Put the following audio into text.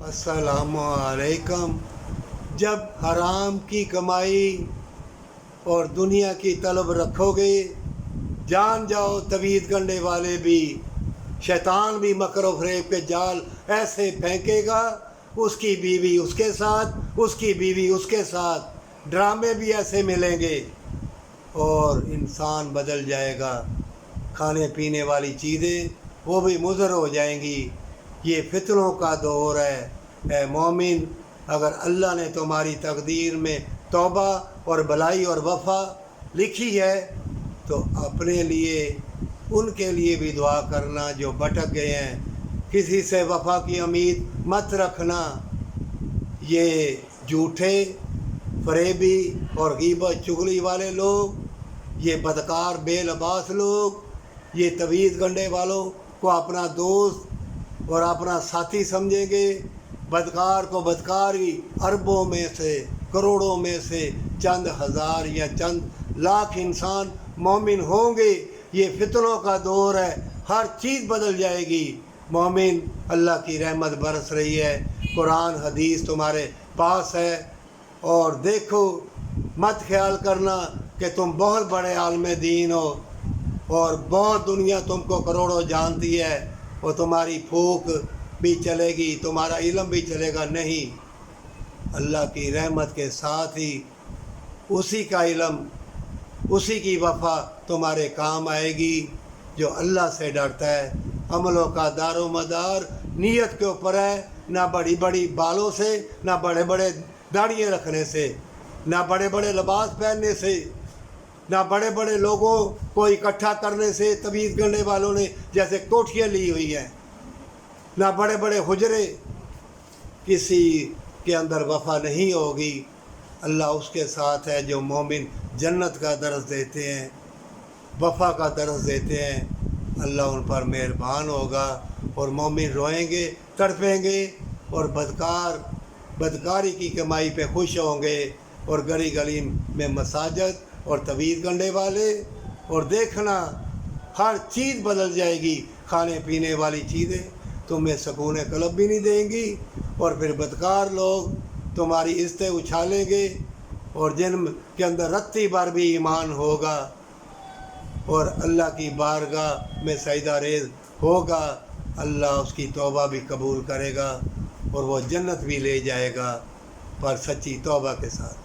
अस्सलाम वालेकुम। जब हराम की कमाई और दुनिया की तलब रखोगे, जान जाओ तवीज़ गंढे वाले भी, शैतान भी मकर व फ़रेब के जाल ऐसे फेंकेगा, उसकी बीवी उसके साथ, उसकी बीवी उसके साथ, ड्रामे भी ऐसे मिलेंगे और इंसान बदल जाएगा। खाने पीने वाली चीज़ें वो भी मुज़र हो जाएंगी। ये फितनों का दौर है। ए मोमिन, अगर अल्लाह ने तुम्हारी तकदीर में तौबा और भलाई और वफ़ा लिखी है तो अपने लिए, उनके लिए भी दुआ करना जो भटक गए हैं। किसी से वफ़ा की उम्मीद मत रखना। ये झूठे, फरेबी और गीबत चुगली वाले लोग, ये बदकार बेलबास लोग, ये तवीज़ गंढे वालों को अपना दोस्त और अपना साथी समझेंगे। बदकार को बदकार ही अरबों में से, करोड़ों में से चंद हज़ार या चंद लाख इंसान मोमिन होंगे। ये फितनों का दौर है, हर चीज़ बदल जाएगी। मोमिन, अल्लाह की रहमत बरस रही है, कुरान हदीस तुम्हारे पास है। और देखो, मत ख्याल करना कि तुम बहुत बड़े आलम दीन हो और बहुत दुनिया तुमको करोड़ों जानती है और तुम्हारी फूक भी चलेगी, तुम्हारा इल्म भी चलेगा। नहीं, अल्लाह की रहमत के साथ ही उसी का इल्म, उसी की वफ़ा तुम्हारे काम आएगी जो अल्लाह से डरता है। अमलों का दारो मदार नीयत के ऊपर है, ना बड़ी बड़ी बालों से, ना बड़े बड़े दाढ़ियाँ रखने से, ना बड़े बड़े लिबास पहनने से, ना बड़े बड़े लोगों को इकट्ठा करने से तवीज़ गंढे वालों ने जैसे कोठियाँ ली हुई हैं, ना बड़े बड़े हुजरे। किसी के अंदर वफ़ा नहीं होगी। अल्लाह उसके साथ है जो मोमिन जन्नत का दर्स देते हैं, वफ़ा का दर्स देते हैं। अल्लाह उन पर मेहरबान होगा और मोमिन रोएंगे, तड़पेंगे और बदकारी की कमाई पे खुश होंगे और गली गली में मसाजद और तवीज़ गंढे वाले। और देखना, हर चीज़ बदल जाएगी। खाने पीने वाली चीज़ें तुम्हें सुकून क़ल्ब भी नहीं देंगी और फिर बदकार लोग तुम्हारी इज़्ज़तें उछालेंगे और जिन के अंदर रत्ती भर भी ईमान होगा और अल्लाह की बारगाह में सजदा रेज़ होगा, अल्लाह उसकी तौबा भी कबूल करेगा और वो जन्नत भी ले जाएगा, पर सच्ची तौबा के साथ।